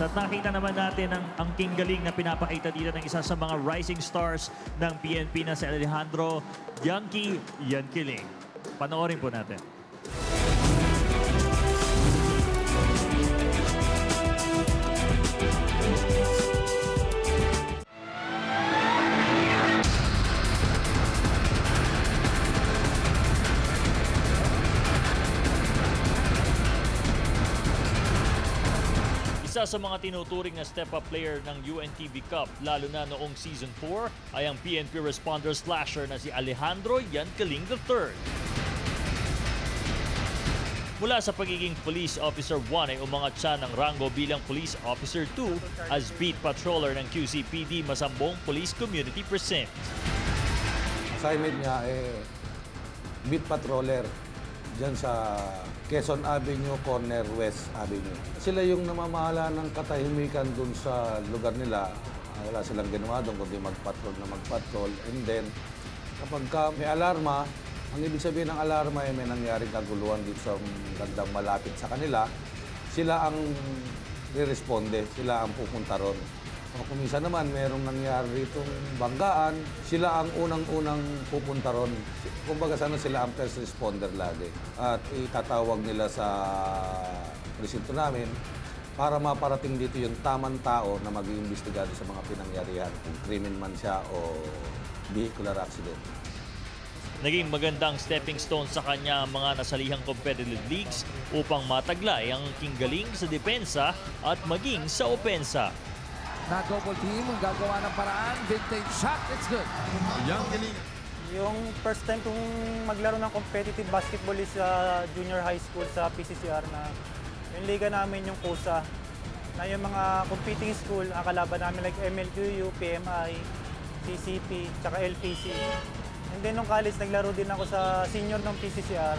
At nakita naman natin ang galing na pinapakita dito ng isa sa mga rising stars ng PNP na si Alejandro Yanky Yankiling. Panoorin po natin. Isa sa mga tinuturing na step-up player ng UNTV Cup, lalo na noong Season 4, ay ang PNP responder slasher na si Alejandro Yankiling III. Mula sa pagiging Police Officer 1 ay umangat siya ng rango bilang Police Officer 2 as beat patroller ng QCPD Masambong Police Community Precinct. Assignment niya beat patroller dyan sa Quezon Avenue, Corner West Avenue. Sila yung namamahala ng katahimikan dun sa lugar nila. Wala silang ginawa doon kundi magpatrol na magpatrol. And then, kapag may alarma, ang ibig sabihin ng alarma ay may nangyaring kaguluhan dito sa gandang malapit sa kanila. Sila ang re-responde, sila ang pupunta ron. Kung minsan naman mayroong nangyari itong banggaan, sila ang unang-unang pupunta ron. Kumbaga sana sila ang first responder lagi. At itatawag nila sa presinto namin para maparating dito yung tamang tao na mag-iimbestigado sa mga pinangyarihan. Kung krimen man siya o vehicular accident. Naging magandang stepping stone sa kanya ang mga nasalihang competitive leagues upang mataglay ang galing sa depensa at maging sa opensa. Na double team, ang gagawa ng paraan, vintage shot, it's good. Yankiling. Yung first time kong maglaro ng competitive basketball is sa junior high school sa PCCR na yung liga namin yung KUSA. Na yung mga competing school, ang kalaban namin like MLQU, PMI, CCP, tsaka LPC. And then nung college, naglaro din ako sa senior ng PCCR.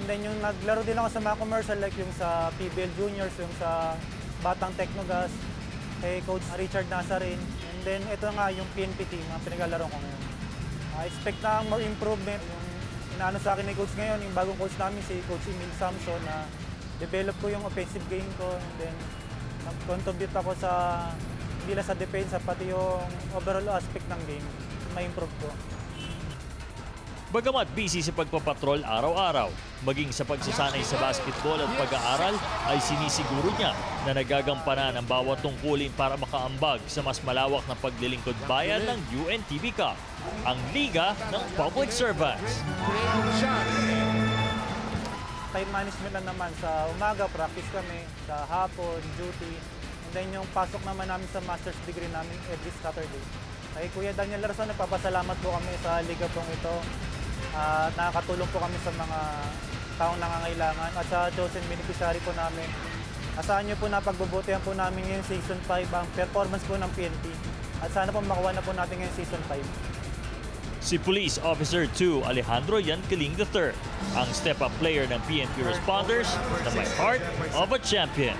And then yung naglaro din ako sa mga commercial like yung sa PBL Juniors, yung sa Batang Technogas, kay Coach Richard Nazarin. And then ito nga yung PNP team, ang pinaglalaro ko ngayon. I expect na more improvement. Yung inaano sa akin ni Coach ngayon, yung bagong coach namin si Coach Emil Samson na develop ko yung offensive game ko. And then nag-contribute ako sa, hindi lang sa defense, pati yung overall aspect ng game, ma-improve ko. Bagamat busy sa pagpapatrol araw-araw, maging sa pagsasanay sa basketball at pag-aaral ay sinisiguro niya na nagagampanan ang bawat tungkulin para makaambag sa mas malawak na paglilingkod bayan ng UNTV Cup, ang Liga ng Public Servants. Time management lang naman. Sa umaga, practice kami. Sa hapon, duty. And then yung pasok naman namin sa master's degree namin every Saturday. Kay Kuya Daniel Larson, nagpapasalamat po kami sa Liga pong ito. Nakakatulong po kami sa mga taong nangangailangan at sa chosen beneficiary po namin. Asahan niyo po na pagbubutihan po namin ngayong Season 5 ang performance po ng PNP. At sana po makuha na po natin ngayong Season 5. Si Police Officer 2 Alejandro Yankiling III, ang step-up player ng PNP Responders na may heart of a champion.